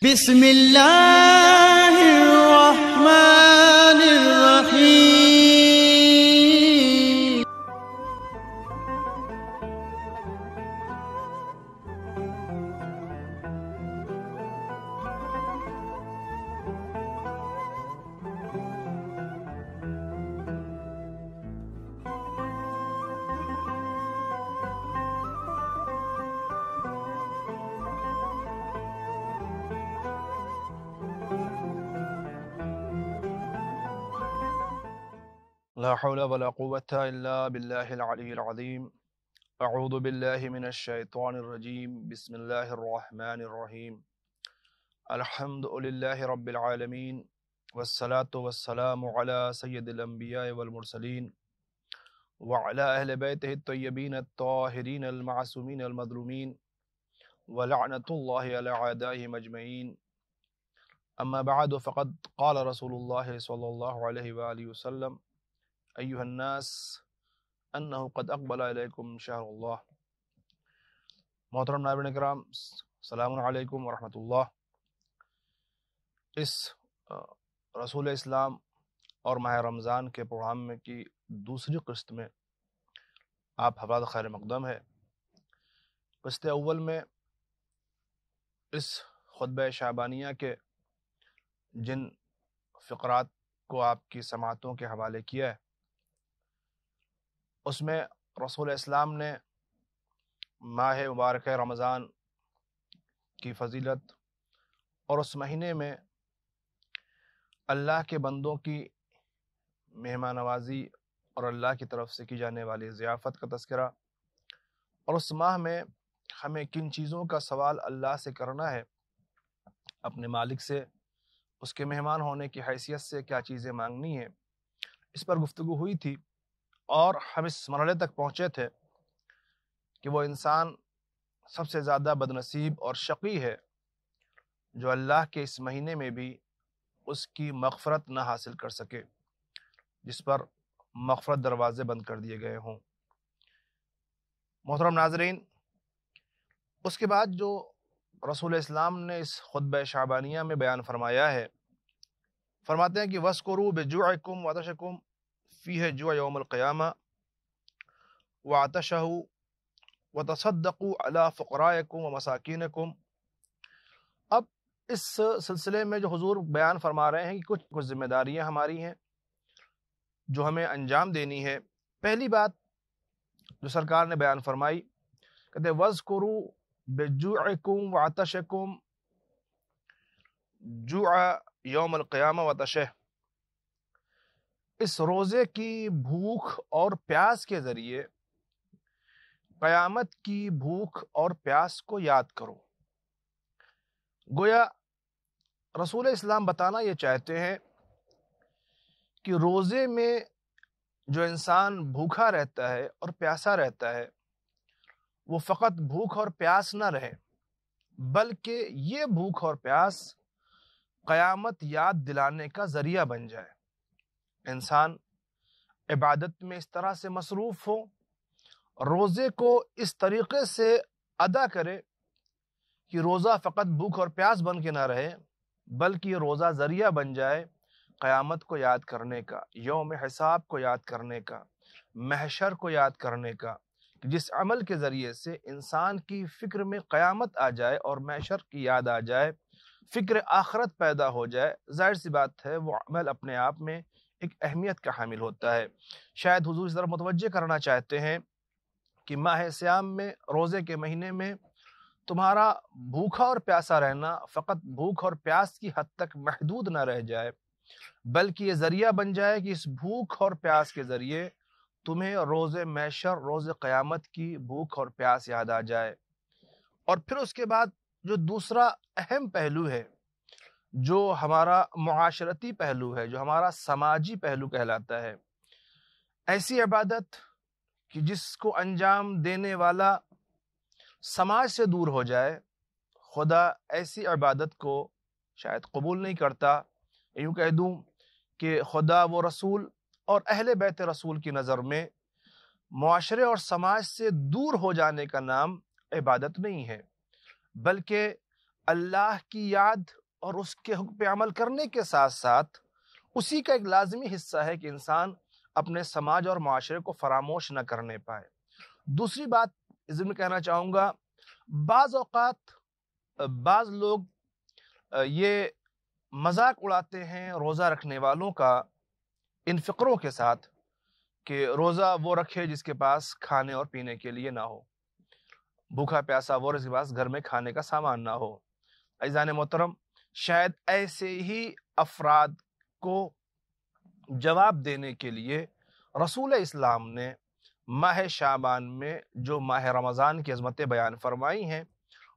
بسم الله الرحمن الرحيم. لا حول ولا قوة إلا بالله العلي العظيم. أعوذ بالله من الشيطان الرجيم. بسم الله الرحمن الرحيم. الحمد لله رب العالمين، والصلاة والسلام على سيد الأنبياء والمرسلين وعلى أهل بيته الطيبين الطاهرين المعصومين المظلومين، ولعنة الله على أعدائهم أجمعين. أما بعد، فقد قال رسول الله صلى الله عليه وآله وسلم: أيها الناس انه قد اقبل علیکم شہر اللہ. محترم ناظرین کرام، السلام علیکم ورحمۃ اللہ. اس رسول اسلام اور ماہ رمضان کے پروگرام میں کی دوسری قسط میں آپ حضرات خیر مقدم ہے. قسط اول میں اس خطبہ شعبانیہ کے جن فقرات کو آپ کی سماعتوں کے حوالے کیا ہے، اس میں رسول اسلام نے ماہ مبارک رمضان کی فضیلت اور اس مہینے میں اللہ کے بندوں کی مہمان نوازی اور اللہ کی طرف سے کی جانے والی ضیافت کا تذکرہ، اور اس ماہ میں ہمیں کن چیزوں کا سوال اللہ سے کرنا ہے، اپنے مالک سے اس کے مہمان ہونے کی حیثیت سے کیا چیزیں مانگنی ہیں، اس پر گفتگو ہوئی تھی. اور ہم اس مرحلے تک پہنچے تھے کہ وہ انسان سب سے زیادہ بدنصیب اور شقی ہے جو اللہ کے اس مہینے میں بھی اس کی مغفرت نہ حاصل کر سکے، جس پر مغفرت دروازے بند کر دیے گئے ہوں. محترم ناظرین، اس کے بعد جو رسول اسلام نے اس خطبہ شعبانیہ میں بیان فرمایا ہے، فرماتے ہیں کہ وَاذْكُرُوا بِجُوعِكُمْ وَعَطَشِكُمْ فِيهِ جُوعُ يَوْمِ الْقِيَامَةِ وَعَطَشَهُ وَتَصَدَّقُوا عَلَى فُقَرَائِكُمْ وَمَسَاكِينِكُمْ. اب اس سلسلے میں جو حضور بیان فرما رہے ہیں کہ کچھ ذمہ داریاں ہماری ہیں جو ہمیں انجام دینی ہے. پہلی بات جو سرکار نے بیان فرمائی، کہتے وَاذْكُرُوا بِجُوعِكُمْ وَعَطَشِكُمْ جُوعَ يَوْمِ الْقِيَامَةِ وَعَطَشَهُ. اس روزے کی بھوک اور پیاس کے ذریعے قیامت کی بھوک اور پیاس کو یاد کرو. گویا رسول اسلام بتانا یہ چاہتے ہیں کہ روزے میں جو انسان بھوکا رہتا ہے اور پیاسا رہتا ہے، وہ فقط بھوک اور پیاس نہ رہے، بلکہ یہ بھوک اور پیاس قیامت یاد دلانے کا ذریعہ بن جائے. انسان عبادت میں اس طرح سے مصروف ہو، روزے کو اس طریقے سے ادا کرے کہ روزہ فقط بھوک اور پیاس بن کے نہ رہے، بلکہ یہ روزہ ذریعہ بن جائے قیامت کو یاد کرنے کا، یوم حساب کو یاد کرنے کا، محشر کو یاد کرنے کا، جس عمل کے ذریعے سے انسان کی فکر میں قیامت آ جائے اور محشر کی یاد آ جائے، فکر آخرت پیدا ہو جائے. ظاہر سی بات ہے وہ عمل اپنے آپ میں ایک اہمیت کا حامل ہوتا ہے. شاید حضور اس طرح متوجہ کرنا چاہتے ہیں کہ ماہ صیام میں، روزے کے مہینے میں تمہارا بھوکا اور پیاسا رہنا فقط بھوک اور پیاس کی حد تک محدود نہ رہ جائے، بلکہ یہ ذریعہ بن جائے کہ اس بھوک اور پیاس کے ذریعے تمہیں روز محشر، روز قیامت کی بھوک اور پیاس یاد آ جائے. اور پھر اس کے بعد جو دوسرا اہم پہلو ہے، جو ہمارا معاشرتی پہلو ہے، جو ہمارا سماجی پہلو کہلاتا ہے، ایسی عبادت کہ جس کو انجام دینے والا سماج سے دور ہو جائے، خدا ایسی عبادت کو شاید قبول نہیں کرتا. یوں کہہ دوں کہ خدا وہ رسول اور اہل بیت رسول کی نظر میں معاشرے اور سماج سے دور ہو جانے کا نام عبادت نہیں ہے، بلکہ اللہ کی یاد اور اس کے حکم پہ عمل کرنے کے ساتھ ساتھ اسی کا ایک لازمی حصہ ہے کہ انسان اپنے سماج اور معاشرے کو فراموش نہ کرنے پائے۔ دوسری بات اس میں کہنا چاہوں گا، بعض اوقات بعض لوگ یہ مذاق اڑاتے ہیں روزہ رکھنے والوں کا ان فقروں کے ساتھ کہ روزہ وہ رکھے جس کے پاس کھانے اور پینے کے لیے نہ ہو، بھوکا پیاسا وہ جس کے پاس گھر میں کھانے کا سامان نہ ہو۔ عزیزان محترم، شاید ایسے ہی افراد کو جواب دینے کے لیے رسول اسلام نے ماہ شعبان میں جو ماہ رمضان کی عظمتیں بیان فرمائی ہیں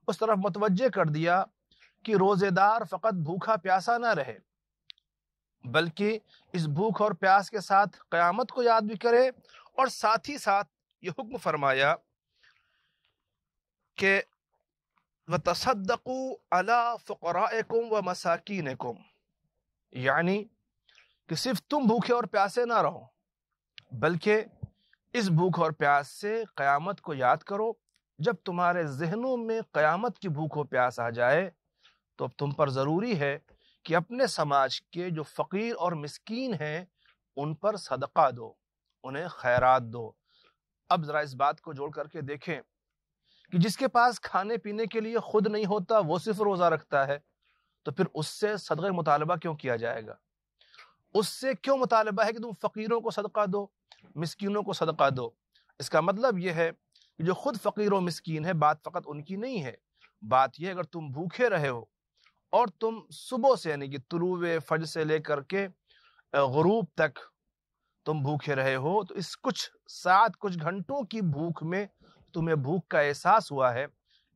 اس طرف متوجہ کر دیا کہ روزے دار فقط بھوکا پیاسا نہ رہے، بلکہ اس بھوک اور پیاس کے ساتھ قیامت کو یاد بھی کرے، اور ساتھ ہی ساتھ یہ حکم فرمایا کہ وَتَصَدَّقُوا عَلَىٰ فُقَرَائِكُمْ وَمَسَاكِينِكُمْ، یعنی کہ صرف تم بھوکے اور پیاسے نہ رہو بلکہ اس بھوک اور پیاس سے قیامت کو یاد کرو۔ جب تمہارے ذہنوں میں قیامت کی بھوک و پیاس آ جائے تو اب تم پر ضروری ہے کہ اپنے سماج کے جو فقیر اور مسکین ہیں ان پر صدقہ دو، انہیں خیرات دو۔ اب ذرا اس بات کو جوڑ کر کے دیکھیں کہ جس کے پاس کھانے پینے کے لیے خود نہیں ہوتا وہ صرف روزہ رکھتا ہے، تو پھر اس سے صدقہ مطالبہ کیوں کیا جائے گا؟ اس سے کیوں مطالبہ ہے کہ تم فقیروں کو صدقہ دو، مسکینوں کو صدقہ دو؟ اس کا مطلب یہ ہے کہ جو خود فقیر و مسکین ہے، بات فقط ان کی نہیں ہے، بات یہ اگر تم بھوکے رہے ہو اور تم صبح سے یعنی کہ طلوع فجر سے لے کر کے غروب تک تم بھوکے رہے ہو، تو اس کچھ ساعت کچھ گھنٹوں کی بھوک میں تمہیں بھوک کا احساس ہوا ہے۔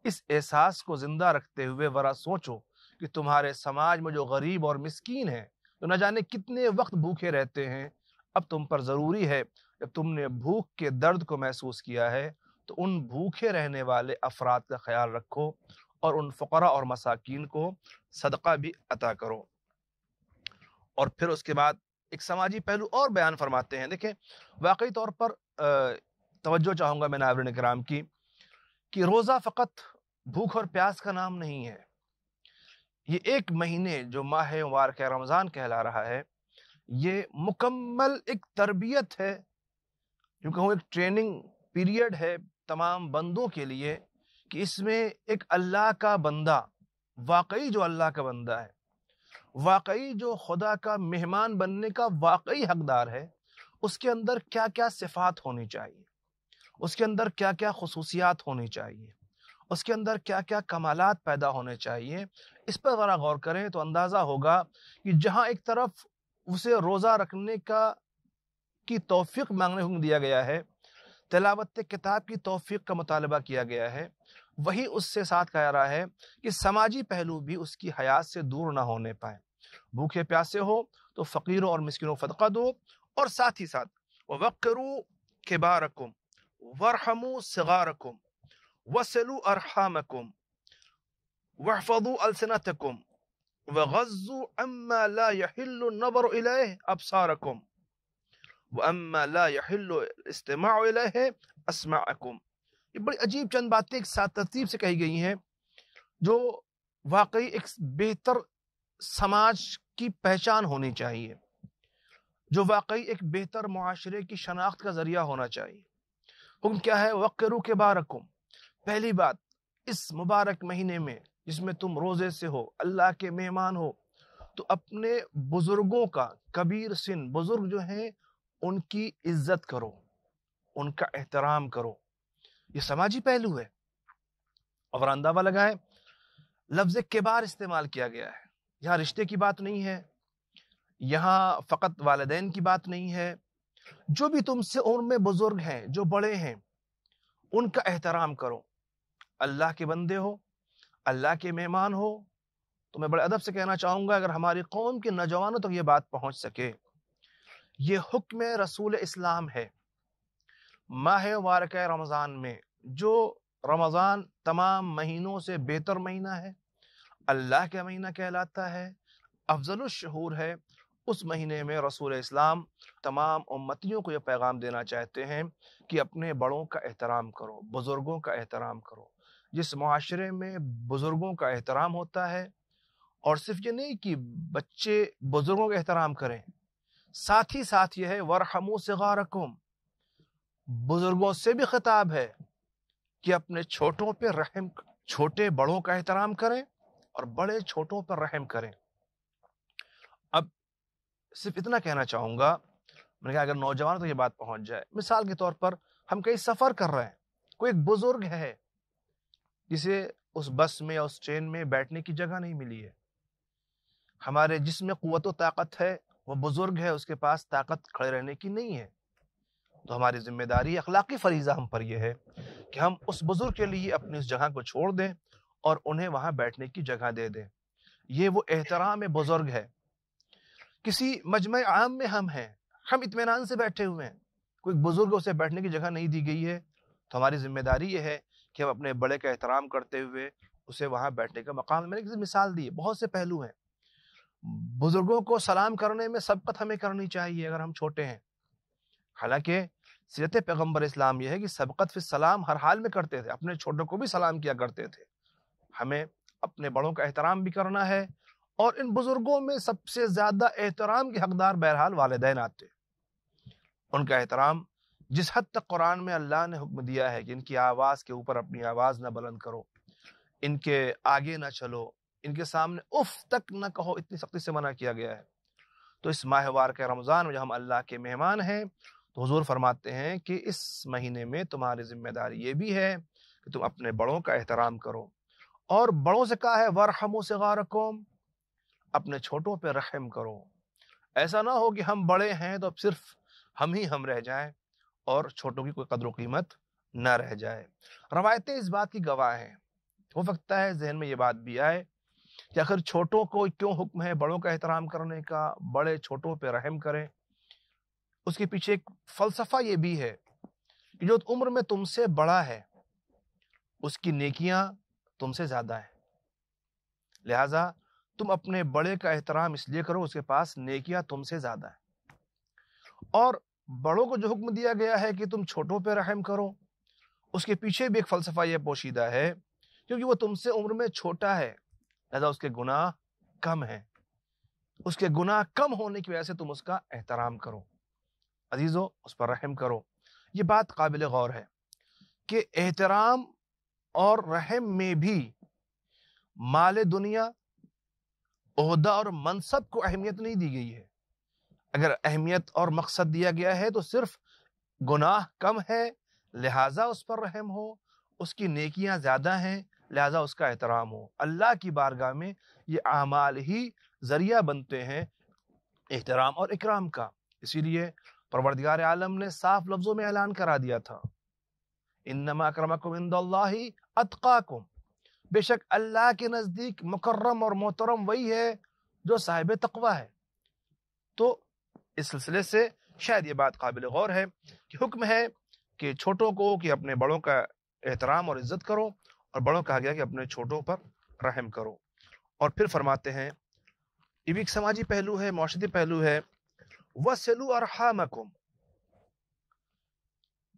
اس احساس کو زندہ رکھتے ہوئے ذرا سوچو کہ تمہارے سماج میں جو غریب اور مسکین ہیں تو نہ جانے کتنے وقت بھوکے رہتے ہیں۔ اب تم پر ضروری ہے، جب تم نے بھوک کے درد کو محسوس کیا ہے تو ان بھوکے رہنے والے افراد کا خیال رکھو اور ان فقراء اور مساکین کو صدقہ بھی عطا کرو۔ اور پھر اس کے بعد ایک سماجی پہلو اور بیان فرماتے ہیں۔ دیکھیں، واقعی طور پر توجہ چاہوں گا میں ناظرین کرام کی کہ روزہ فقط بھوک اور پیاس کا نام نہیں ہے۔ یہ ایک مہینے جو ماہ مبارک رمضان کہلا رہا ہے، یہ مکمل ایک تربیت ہے، کیونکہ وہ ایک ٹریننگ پیریڈ ہے تمام بندوں کے لیے کہ اس میں ایک اللہ کا بندہ، واقعی جو اللہ کا بندہ ہے، واقعی جو خدا کا مہمان بننے کا واقعی حقدار ہے، اس کے اندر کیا کیا صفات ہونی چاہیے، اس کے اندر کیا کیا خصوصیات ہونی چاہیے، اس کے اندر کیا کیا کمالات پیدا ہونے چاہیے، اس پر ذرا غور کریں تو اندازہ ہوگا کہ جہاں ایک طرف اسے روزہ رکھنے کی توفیق مانگنے حکم دیا گیا ہے، تلاوت کتاب کی توفیق کا مطالبہ کیا گیا ہے، وہی اس سے ساتھ کہا رہا ہے کہ سماجی پہلو بھی اس کی حیات سے دور نہ ہونے پائے۔ بھوکے پیاسے ہو تو فقیروں اور مسکینوں کو صدقہ دو، اور ساتھ ہی ساتھ وَوَقِّرُوا كِبَارَكُمْ وَارْحَمُوا صِغَارَكُمْ وَصِلُوا أَرْحَامَكُمْ وَاحْفَظُوا أَلْسِنَتَكُمْ وَغَضُّوا عَمَّا لَا يَحِلُّ النَّظَرُ إِلَيْهِ أَبْصَارَكُمْ وَأَمَّا لَا يَحِلُّ الْإِسْتِمَاعُ إِلَيْهِ أَسْمَاعَكُمْ۔ یہ بڑی عجیب چند باتیں ایک ساتھ ترتیب سے کہی گئی ہیں جو واقعی ایک بہتر سماج کی پہچان ہونی چاہیے، جو واقعی ایک بہتر معاشرے کی شناخت کا ذریعہ ہونا چاہیے۔ حکم کیا ہے؟ وَقِّرُوا كِبَارَكُمْ۔ پہلی بات، اس مبارک مہینے میں جس میں تم روزے سے ہو، اللہ کے مہمان ہو، تو اپنے بزرگوں کا، کبیر سن بزرگ جو ہیں ان کی عزت کرو، ان کا احترام کرو۔ یہ سماجی پہلو ہے۔ اور اندازہ لگائیں، لفظ کبار استعمال کیا گیا ہے، یہاں رشتے کی بات نہیں ہے، یہاں فقط والدین کی بات نہیں ہے، جو بھی تم سے عمر میں بزرگ ہیں، جو بڑے ہیں، ان کا احترام کرو۔ اللہ کے بندے ہو، اللہ کے مہمان ہو، تو میں بڑے ادب سے کہنا چاہوں گا اگر ہماری قوم کے نوجوانوں تک یہ بات پہنچ سکے، یہ حکم رسول اسلام ہے۔ ماہ مبارک رمضان میں، جو رمضان تمام مہینوں سے بہتر مہینہ ہے، اللہ کا مہینہ کہلاتا ہے، افضل الشہور ہے، اس مہینے میں رسول اسلام تمام امتیوں کو یہ پیغام دینا چاہتے ہیں کہ اپنے بڑوں کا احترام کرو، بزرگوں کا احترام کرو۔ جس معاشرے میں بزرگوں کا احترام ہوتا ہے، اور صرف یہ نہیں کہ بچے بزرگوں کا احترام کریں، ساتھ ہی ساتھ یہ ہے وَارْحَمُوا صِغَارَكُمْ، بزرگوں سے بھی خطاب ہے کہ اپنے چھوٹوں پہ رحم، چھوٹے بڑوں کا احترام کریں اور بڑے چھوٹوں پر رحم کریں۔ اب صرف اتنا کہنا چاہوں گا، میں نے کہا اگر نوجوان تو یہ بات پہنچ جائے، مثال کے طور پر ہم کہیں سفر کر رہے ہیں، کوئی ایک بزرگ ہے جسے اس بس میں یا اس ٹرین میں بیٹھنے کی جگہ نہیں ملی ہے، ہمارے جسم میں قوت و طاقت ہے، وہ بزرگ ہے، اس کے پاس طاقت کھڑے رہنے کی نہیں ہے، تو ہماری ذمہ داری، اخلاقی فریضہ ہم پر یہ ہے کہ ہم اس بزرگ کے لیے اپنی اس جگہ کو چھوڑ دیں اور انہیں وہاں بیٹھنے کی جگہ دے دیں۔ یہ وہ احترام بزرگ ہے۔ کسی مجمع عام میں ہم ہیں، ہم اطمینان سے بیٹھے ہوئے ہیں، کوئی بزرگ اسے بیٹھنے کی جگہ نہیں دی گئی ہے، تو ہماری ذمہ داری یہ ہے کہ ہم اپنے بڑے کا احترام کرتے ہوئے اسے وہاں بیٹھنے کا مقام، میں نے کسی مثال دی ہے، بہت سے پہلو ہیں۔ بزرگوں کو سلام کرنے میں سبقت ہمیں کرنی چاہیے اگر ہم چھوٹے ہیں، حالانکہ سیرت پیغمبر اسلام یہ ہے کہ سبقت فی السلام ہر حال میں کرتے تھے، اپنے چھوٹوں کو بھی سلام کیا کرتے تھے۔ ہمیں اپنے بڑوں کا احترام بھی کرنا ہے، اور ان بزرگوں میں سب سے زیادہ احترام کے حقدار بہرحال والدین آتے ہیں۔ ان کا احترام جس حد تک قرآن میں اللہ نے حکم دیا ہے کہ ان کی آواز کے اوپر اپنی آواز نہ بلند کرو، ان کے آگے نہ چلو، ان کے سامنے اف تک نہ کہو، اتنی سختی سے منع کیا گیا ہے۔ تو اس ماہ مبارک رمضان میں جب ہم اللہ کے مہمان ہیں تو حضور فرماتے ہیں کہ اس مہینے میں تمہاری ذمہ داری یہ بھی ہے کہ تم اپنے بڑوں کا احترام کرو، اور بڑوں سے کہا ہے وَارْحَمُوا صِغَارَكُمْ، اپنے چھوٹوں پہ رحم کرو۔ ایسا نہ ہو کہ ہم بڑے ہیں تو اب صرف ہم رہ جائیں اور چھوٹوں کی کوئی قدر و قیمت نہ رہ جائے۔ روایتیں اس بات کی گواہ ہیں۔ ہو سکتا ہے ذہن میں یہ بات بھی آئے کہ آخر چھوٹوں کو کیوں حکم ہے بڑوں کا احترام کرنے کا، بڑے چھوٹوں پہ رحم کریں؟ اس کے پیچھے ایک فلسفہ یہ بھی ہے کہ جو عمر میں تم سے بڑا ہے اس کی نیکیاں تم سے زیادہ ہیں، لہٰذا تم اپنے بڑے کا احترام اس لیے کرو، اس کے پاس نیکیاں تم سے زیادہ ہیں۔ اور بڑوں کو جو حکم دیا گیا ہے کہ تم چھوٹوں پہ رحم کرو، اس کے پیچھے بھی ایک فلسفہ یہ پوشیدہ ہے کیونکہ وہ تم سے عمر میں چھوٹا ہے، لہذا اس کے گناہ کم ہیں، اس کے گناہ کم ہونے کی وجہ سے تم اس کا احترام کرو، عزیزو اس پر رحم کرو۔ یہ بات قابل غور ہے کہ احترام اور رحم میں بھی مال دنیا، عہدہ اور منصب کو اہمیت نہیں دی گئی ہے۔ اگر اہمیت اور مقصد دیا گیا ہے تو صرف گناہ کم ہے لہٰذا اس پر رحم ہو، اس کی نیکیاں زیادہ ہیں لہٰذا اس کا احترام ہو۔ اللہ کی بارگاہ میں یہ اعمال ہی ذریعہ بنتے ہیں احترام اور اکرام کا۔ اسی لیے پروردگار عالم نے صاف لفظوں میں اعلان کرا دیا تھا انما اکرمکم عند اللہ اتقاکم، بے شک اللہ کے نزدیک مکرم اور محترم وہی ہے جو صاحب تقوی ہے۔ تو اس سلسلے سے شاید یہ بات قابل غور ہے کہ حکم ہے کہ چھوٹوں کو کہ اپنے بڑوں کا احترام اور عزت کرو، اور بڑوں کہا گیا کہ اپنے چھوٹوں پر رحم کرو۔ اور پھر فرماتے ہیں یہ بھی ایک سماجی پہلو ہے، معاشرتی پہلو ہے، وَصِلُوا أَرْحَامَكُمْ،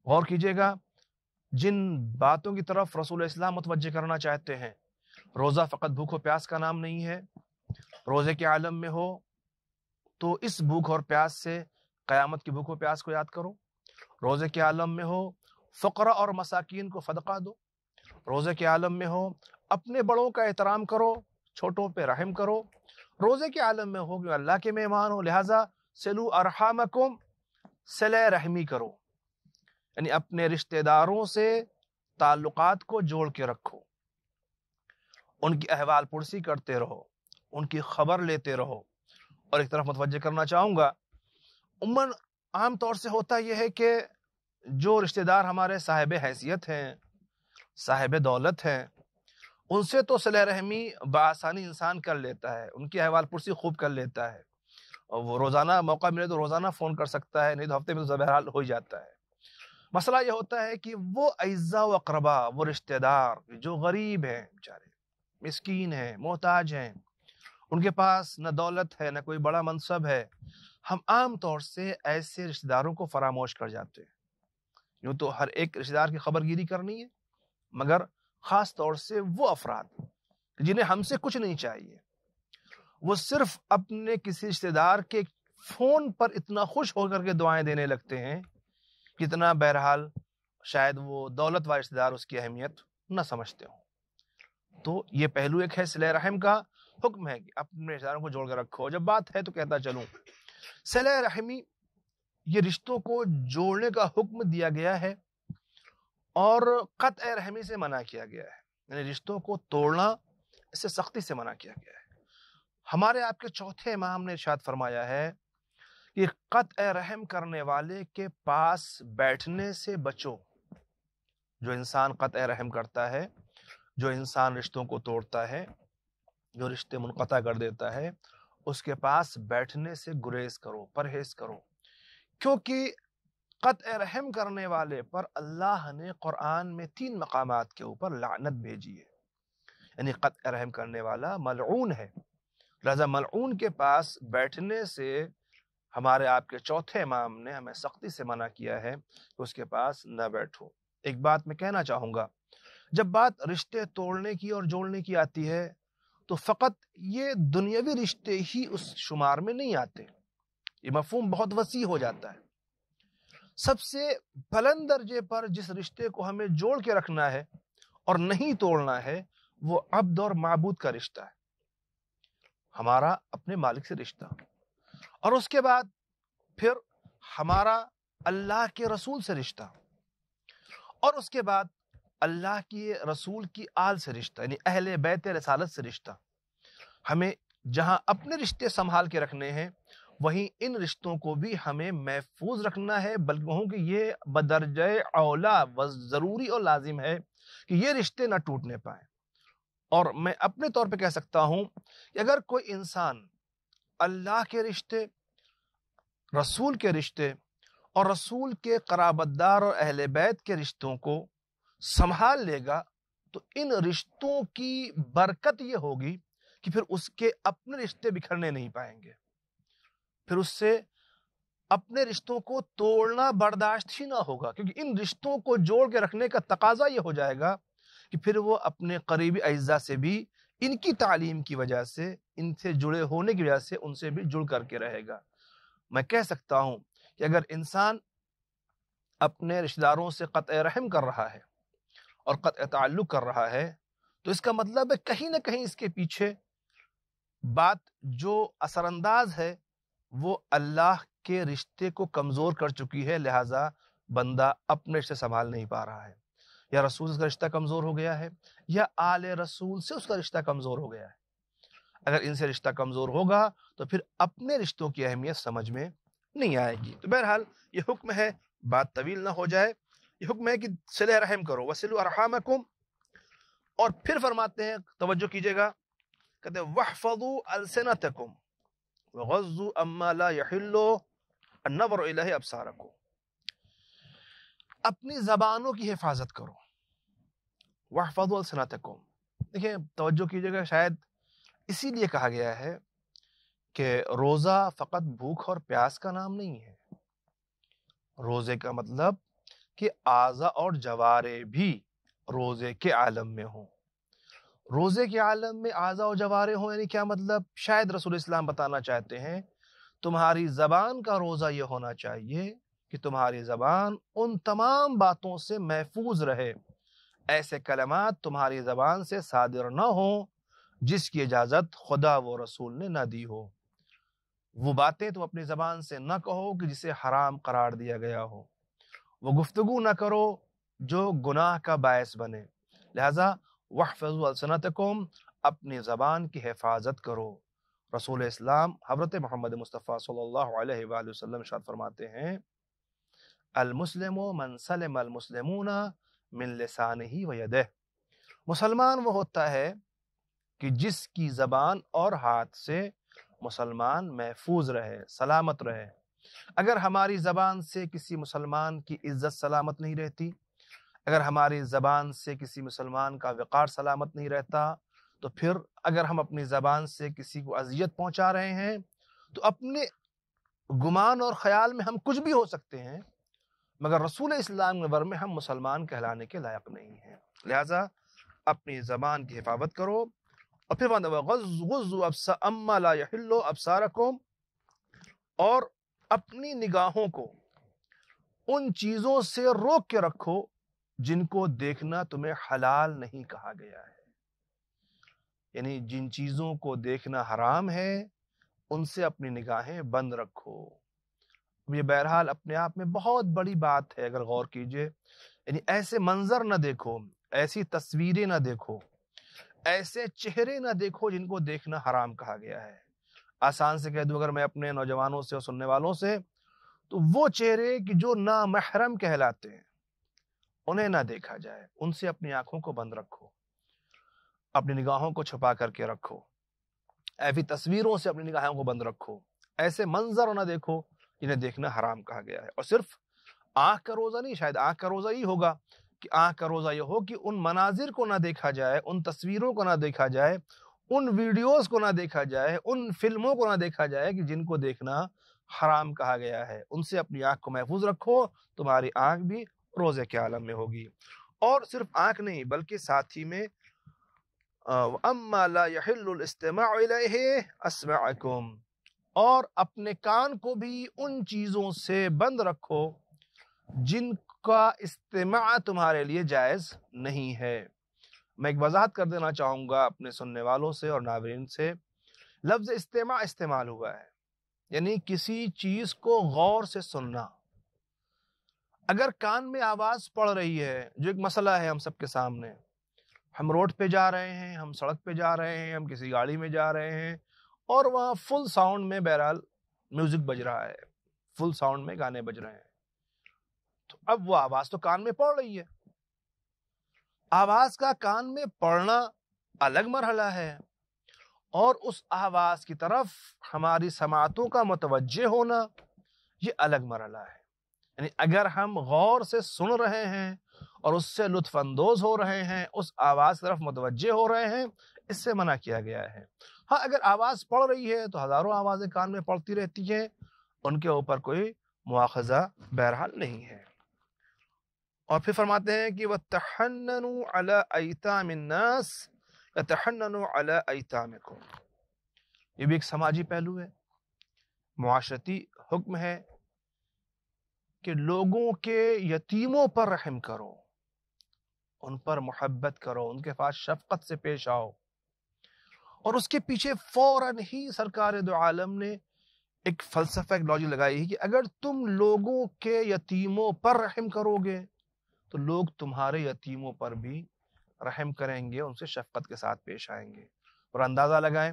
غور کیجئے گا جن باتوں کی طرف رسول اسلام متوجہ کرنا چاہتے ہیں۔ روزہ فقط بھوک و پیاس کا نام نہیں ہے، روزے کے عالم میں ہو تو اس بھوک اور پیاس سے قیامت کی بھوک و پیاس کو یاد کرو، روزے کے عالم میں ہو فقراء اور مساکین کو صدقہ دو، روزے کے عالم میں ہو اپنے بڑوں کا احترام کرو، چھوٹوں پہ رحم کرو، روزے کے عالم میں ہو کہ اللہ کے مہمان ہو لہٰذا سلو ارحامکم، صلہ رحمی کرو، یعنی اپنے رشتہ داروں سے تعلقات کو جوڑ کے رکھو، ان کی احوال پرسی کرتے رہو، ان کی خبر لیتے رہو۔ اور ایک طرف متوجہ کرنا چاہوں گا، عموماً عام طور سے ہوتا یہ ہے کہ جو رشتہ دار ہمارے صاحب حیثیت ہیں، صاحب دولت ہیں، ان سے تو صلہ رحمی بآسانی انسان کر لیتا ہے، ان کی احوال پرسی خوب کر لیتا ہے، اور وہ روزانہ موقع ملے تو روزانہ فون کر سکتا ہے، نہیں تو ہفتے میں تو بہرحال ہو ہی جاتا ہے۔ مسئلہ یہ ہوتا ہے کہ وہ اعزاء و اقربا، وہ رشتہ دار جو غریب ہیں، بیچارے مسکین ہیں، محتاج ہیں، ان کے پاس نہ دولت ہے نہ کوئی بڑا منصب ہے، ہم عام طور سے ایسے رشتہ داروں کو فراموش کر جاتے ہیں۔ یوں تو ہر ایک رشتہ دار کی خبر گیری کرنی ہے، مگر خاص طور سے وہ افراد جنہیں ہم سے کچھ نہیں چاہیے، وہ صرف اپنے کسی رشتہ دار کے فون پر اتنا خوش ہو کر کے دعائیں دینے لگتے ہیں کتنا بہرحال شاید وہ دولت والے رشتہ دار اس کی اہمیت نہ سمجھتے ہوں۔ تو یہ پہلو ایک ہے صلہ رحم کا، حکم ہے کہ اپنے رشتہ داروں کو جوڑ کر رکھو۔ جب بات ہے تو کہتا چلوں، صلہ رحمی یہ رشتوں کو جوڑنے کا حکم دیا گیا ہے اور قطع رحمی سے منع کیا گیا ہے، یعنی رشتوں کو توڑنا اس سے سختی سے منع کیا گیا ہے۔ ہمارے آپ کے چوتھے امام نے ارشاد فرمایا ہے کہ قطع رحم کرنے والے کے پاس بیٹھنے سے بچو۔ جو انسان قطع رحم کرتا ہے، جو انسان رشتوں کو توڑتا ہے، جو رشتے منقطع کر دیتا ہے، اس کے پاس بیٹھنے سے گریز کرو، پرہیز کرو، کیونکہ قطع رحم کرنے والے پر اللہ نے قرآن میں 3 مقامات کے اوپر لعنت بھیجی ہے، یعنی قطع رحم کرنے والا ملعون ہے، لہذا ملعون کے پاس بیٹھنے سے ہمارے آپ کے چوتھے امام نے ہمیں سختی سے منع کیا ہے کہ اس کے پاس نہ بیٹھو۔ ایک بات میں کہنا چاہوں گا، جب بات رشتے توڑنے کی اور جوڑنے کی آتی ہے تو فقط یہ دنیاوی رشتے ہی اس شمار میں نہیں آتے، یہ مفہوم بہت وسیع ہو جاتا ہے۔ سب سے بلند درجے پر جس رشتے کو ہمیں جوڑ کے رکھنا ہے اور نہیں توڑنا ہے وہ عبد اور معبود کا رشتہ ہے، ہمارا اپنے مالک سے رشتہ، اور اس کے بعد پھر ہمارا اللہ کے رسول سے رشتہ، اور اس کے بعد اللہ کی رسول کی آل سے رشتہ، یعنی اہل بیت رسالت سے رشتہ۔ ہمیں جہاں اپنے رشتے سنبھال کے رکھنے ہیں وہیں ان رشتوں کو بھی ہمیں محفوظ رکھنا ہے، بلکہ کہوں کہ یہ بدرجہ اولا و ضروری اور لازم ہے کہ یہ رشتے نہ ٹوٹنے پائیں۔ اور میں اپنے طور پہ کہہ سکتا ہوں کہ اگر کوئی انسان اللہ کے رشتے، رسول کے رشتے اور رسول کے قرابت دار اور اہل بیت کے رشتوں کو سنبھال لے گا تو ان رشتوں کی برکت یہ ہوگی کہ پھر اس کے اپنے رشتے بکھرنے نہیں پائیں گے، پھر اس سے اپنے رشتوں کو توڑنا برداشت ہی نہ ہوگا، کیونکہ ان رشتوں کو جوڑ کے رکھنے کا تقاضا یہ ہو جائے گا کہ پھر وہ اپنے قریبی اعزاء سے بھی ان کی تعلیم کی وجہ سے، ان سے جڑے ہونے کی وجہ سے ان سے بھی جڑ کر کے رہے گا۔ میں کہہ سکتا ہوں کہ اگر انسان اپنے رشتہ داروں سے قطع رحم کر رہا ہے اور قطع تعلق کر رہا ہے تو اس کا مطلب ہے کہیں نہ کہیں اس کے پیچھے بات جو اثر انداز ہے وہ اللہ کے رشتے کو کمزور کر چکی ہے، لہٰذا بندہ اپنے رشتے سنبھال نہیں پا رہا ہے، یا رسول سے کا رشتہ کمزور ہو گیا ہے یا آل رسول سے اس کا رشتہ کمزور ہو گیا ہے۔ اگر ان سے رشتہ کمزور ہوگا تو پھر اپنے رشتوں کی اہمیت سمجھ میں نہیں آئے گی۔ تو بہرحال یہ حکم ہے، بات طویل نہ ہو جائے، یہ حکم ہے کہ صلہ رحم کرو، وصلوا ارحامکم، اور پھر فرماتے ہیں، توجہ کیجئے گا، کہتے ہیں واحفظوا السنتکم وغضوا اما لا يحل النظر الیہ ابصارکم، اپنی زبانوں کی حفاظت کرو۔ واحفظوا السنتکم، دیکھیں توجہ کیجئے گا، شاید اسی لیے کہا گیا ہے کہ روزہ فقط بھوک اور پیاس کا نام نہیں ہے، روزے کا مطلب کہ اعضاء اور جوارے بھی روزے کے عالم میں ہوں۔ روزے کے عالم میں اعضاء و جوارے ہوں یعنی کیا مطلب؟ شاید رسول اسلام بتانا چاہتے ہیں تمہاری زبان کا روزہ یہ ہونا چاہیے کہ تمہاری زبان ان تمام باتوں سے محفوظ رہے، ایسے کلمات تمہاری زبان سے صادر نہ ہوں جس کی اجازت خدا و رسول نے نہ دی ہو، وہ باتیں تم اپنی زبان سے نہ کہو کہ جسے حرام قرار دیا گیا ہو، وہ گفتگو نہ کرو جو گناہ کا باعث بنے، لہذا واحفظوا السنتکم، اپنی زبان کی حفاظت کرو۔ رسول اسلام حضرت محمد مصطفیٰ صلی اللہ علیہ وآلہ وسلم ارشاد فرماتے ہیں المسلم من سلم المسلمون من لسانہ ویدہ، مسلمان وہ ہوتا ہے کہ جس کی زبان اور ہاتھ سے مسلمان محفوظ رہے، سلامت رہے۔ اگر ہماری زبان سے کسی مسلمان کی عزت سلامت نہیں رہتی، اگر ہماری زبان سے کسی مسلمان کا وقار سلامت نہیں رہتا، تو پھر اگر ہم اپنی زبان سے کسی کو اذیت پہنچا رہے ہیں تو اپنے گمان اور خیال میں ہم کچھ بھی ہو سکتے ہیں، مگر رسول اسلام کے نظر میں ہم مسلمان کہلانے کے لائق نہیں ہیں۔ لہٰذا اپنی زبان کی حفاظت کرو. اور پھر غضوا اما لا يحل ابصارکم، اور اپنی نگاہوں کو ان چیزوں سے روک کے رکھو جن کو دیکھنا تمہیں حلال نہیں کہا گیا ہے. یعنی جن چیزوں کو دیکھنا حرام ہے ان سے اپنی نگاہیں بند رکھو. یہ بہرحال اپنے آپ میں بہت بڑی بات ہے اگر غور کیجئے. یعنی ایسے منظر نہ دیکھو، ایسی تصویریں نہ دیکھو، ایسے چہرے نہ دیکھو جن کو دیکھنا حرام کہا گیا ہے. آسان سے کہہ دوں اگر میں اپنے نوجوانوں سے اور سننے والوں سے، تو وہ چہرے کہ جو نامحرم کہلاتے ہیں انہیں نہ دیکھا جائے. ان سے اپنی آنکھوں کو بند رکھو، اپنی نگاہوں کو چھپا کر کے رکھو، ایسی تصویروں سے اپنی نگاہوں کو بند رکھو، ایسے منظر نہ دیکھو جنہیں دیکھنا حرام کہا گیا ہے. اور صرف آنکھ کا روزہ نہیں، شاید آنکھ کا روزہ ہی ہوگا کہ آنکھ کا روزہ یہ ہو کہ ان مناظر کو نہ دیکھا جائے، ان تصویروں کو نہ دیکھا جائے، ان ویڈیوز کو نہ دیکھا جائے، ان فلموں کو نہ دیکھا جائے کہ جن کو دیکھنا حرام کہا گیا ہے. ان سے اپنی آنکھ کو محفوظ رکھو، تمہاری آنکھ بھی روزے کے عالم میں ہوگی. اور صرف آنکھ نہیں بلکہ ساتھ ہی میں اما لا يحل الاستماع الیہ اسمعکم، اور اپنے کان کو بھی ان چیزوں سے بند رکھو جن کا استماع تمہارے لیے جائز نہیں ہے. میں ایک وضاحت کر دینا چاہوں گا اپنے سننے والوں سے اور ناظرین سے. لفظ استماع استعمال ہوا ہے، یعنی کسی چیز کو غور سے سننا. اگر کان میں آواز پڑ رہی ہے، جو ایک مسئلہ ہے ہم سب کے سامنے، ہم روڈ پہ جا رہے ہیں، ہم سڑک پہ جا رہے ہیں، ہم کسی گاڑی میں جا رہے ہیں اور وہاں فل ساؤنڈ میں بہرحال میوزک بج رہا ہے، فل ساؤنڈ میں گانے بج رہے ہیں، تو اب وہ آواز تو کان میں پڑ رہی ہے. آواز کا کان میں پڑنا الگ مرحلہ ہے، اور اس آواز کی طرف ہماری سماعتوں کا متوجہ ہونا یہ الگ مرحلہ ہے. یعنی اگر ہم غور سے سن رہے ہیں اور اس سے لطف اندوز ہو رہے ہیں، اس آواز کی طرف متوجہ ہو رہے ہیں، اس سے منع کیا گیا ہے. ہاں اگر آواز پڑ رہی ہے تو ہزاروں آوازیں کان میں پڑتی رہتی ہیں، ان کے اوپر کوئی مواخذہ بہرحال نہیں ہے. اور پھر فرماتے ہیں کہ وَتَحَنَّنُوا عَلَىٰ أَيْتَامِ النَّاسِ يَتَحَنَّنُوا عَلَىٰ أَيْتَامِكُمْ. یہ بھی ایک سماجی پہلو ہے، معاشرتی حکم ہے کہ لوگوں کے یتیموں پر رحم کرو، ان پر محبت کرو، ان کے پاس شفقت سے پیش آؤ. اور اس کے پیچھے فوراً ہی سرکار دو عالم نے ایک فلسفہ، ایک لاجک لگائی ہے کہ اگر تم لوگوں کے یتیموں پر رحم کرو گے تو لوگ تمہارے یتیموں پر بھی رحم کریں گے، ان سے شفقت کے ساتھ پیش آئیں گے. اور اندازہ لگائیں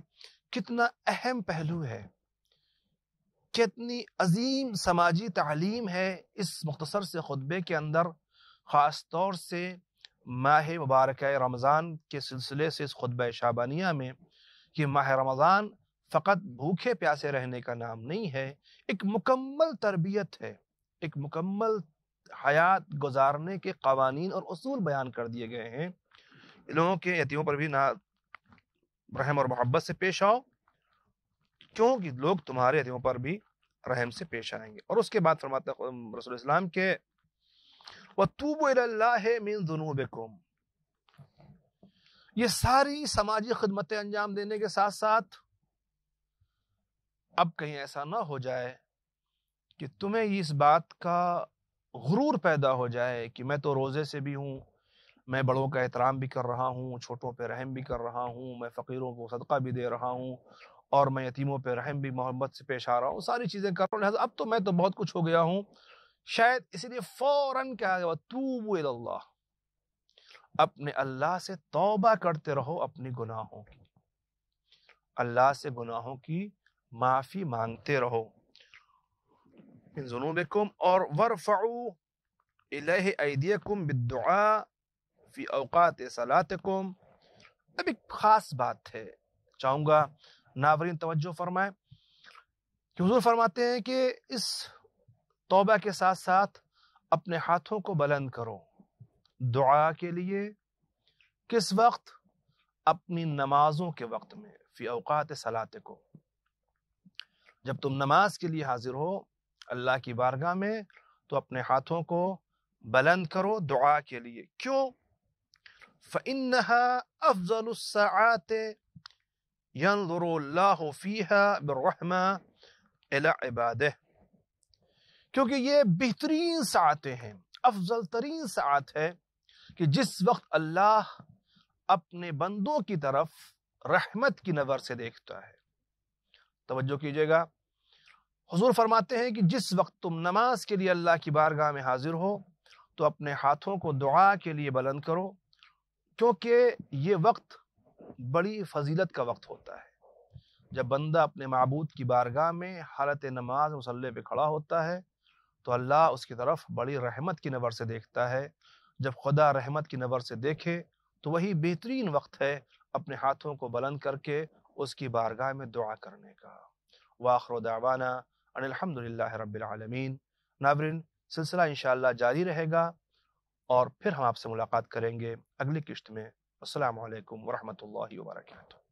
کتنا اہم پہلو ہے، کتنی عظیم سماجی تعلیم ہے اس مختصر سے خطبے کے اندر، خاص طور سے ماہ مبارکہ رمضان کے سلسلے سے اس خطبہ شعبانیہ میں، کہ ماہ رمضان فقط بھوکے پیاسے رہنے کا نام نہیں ہے، ایک مکمل تربیت ہے، ایک مکمل حیات گزارنے کے قوانین اور اصول بیان کر دیے گئے ہیں. لوگوں کے یتیموں پر بھی نہ رحم اور محبت سے پیش آؤ، کیونکہ لوگ تمہارے یتیموں پر بھی رحم سے پیش آئیں گے. اور اس کے بعد فرماتا ہے رسول اسلام کے وَتُوبُوا إِلَى اللَّهِ مِن ذُنُوبِكُمْ. یہ ساری سماجی خدمتیں انجام دینے کے ساتھ ساتھ اب کہیں ایسا نہ ہو جائے کہ تمہیں اس بات کا غرور پیدا ہو جائے کہ میں تو روزے سے بھی ہوں، میں بڑوں کا احترام بھی کر رہا ہوں، چھوٹوں پہ رحم بھی کر رہا ہوں، میں فقیروں کو صدقہ بھی دے رہا ہوں، اور میں یتیموں پہ رحم بھی محبت سے پیش آ رہا ہوں، ساری چیزیں کر رہا ہوں، لہٰذا اب تو میں تو بہت کچھ ہو گیا ہوں. شاید اسی لیے فوراً کہا گیا توبوا الی اللہ، اپنے اللہ سے توبہ کرتے رہو اپنی گناہوں کی، اللہ سے گناہوں کی معافی مانگتے رہو. من ذنوبکم، اور ورفعوا الیہ ایدیکم بالدعاء فی اوقات صلاتکم. اب ایک خاص بات ہے، چاہوں گا ناظرین توجہ فرمائیں کہ حضور فرماتے ہیں کہ اس توبہ کے ساتھ ساتھ اپنے ہاتھوں کو بلند کرو دعا کے لیے. کس وقت؟ اپنی نمازوں کے وقت میں، فی اوقات صلاتکم. جب تم نماز کے لیے حاضر ہو اللہ کی بارگاہ میں تو اپنے ہاتھوں کو بلند کرو دعا کے لیے. کیوں؟ فإنها أفضل الساعات ينظر الله فيها بالرحمة إلى عباده، کیونکہ یہ بہترین ساعتیں ہیں، افضل ترین ساعت ہے کہ جس وقت اللہ اپنے بندوں کی طرف رحمت کی نظر سے دیکھتا ہے۔ توجہ کیجئے گا، حضور فرماتے ہیں کہ جس وقت تم نماز کے لیے اللہ کی بارگاہ میں حاضر ہو تو اپنے ہاتھوں کو دعا کے لیے بلند کرو، کیونکہ یہ وقت بڑی فضیلت کا وقت ہوتا ہے۔ جب بندہ اپنے معبود کی بارگاہ میں حالت نماز مصلی پہ کھڑا ہوتا ہے تو اللہ اس کی طرف بڑی رحمت کی نظر سے دیکھتا ہے۔ جب خدا رحمت کی نظر سے دیکھے تو وہی بہترین وقت ہے اپنے ہاتھوں کو بلند کر کے اس کی بارگاہ میں دعا کرنے کا۔ وآخر دعوانا ان الحمدللہ رب العالمین۔ ناظرین، سلسلہ انشاءاللہ جاری رہے گا اور پھر ہم آپ سے ملاقات کریں گے اگلی قسط میں۔ السلام علیکم ورحمۃ اللہ وبرکاتہ۔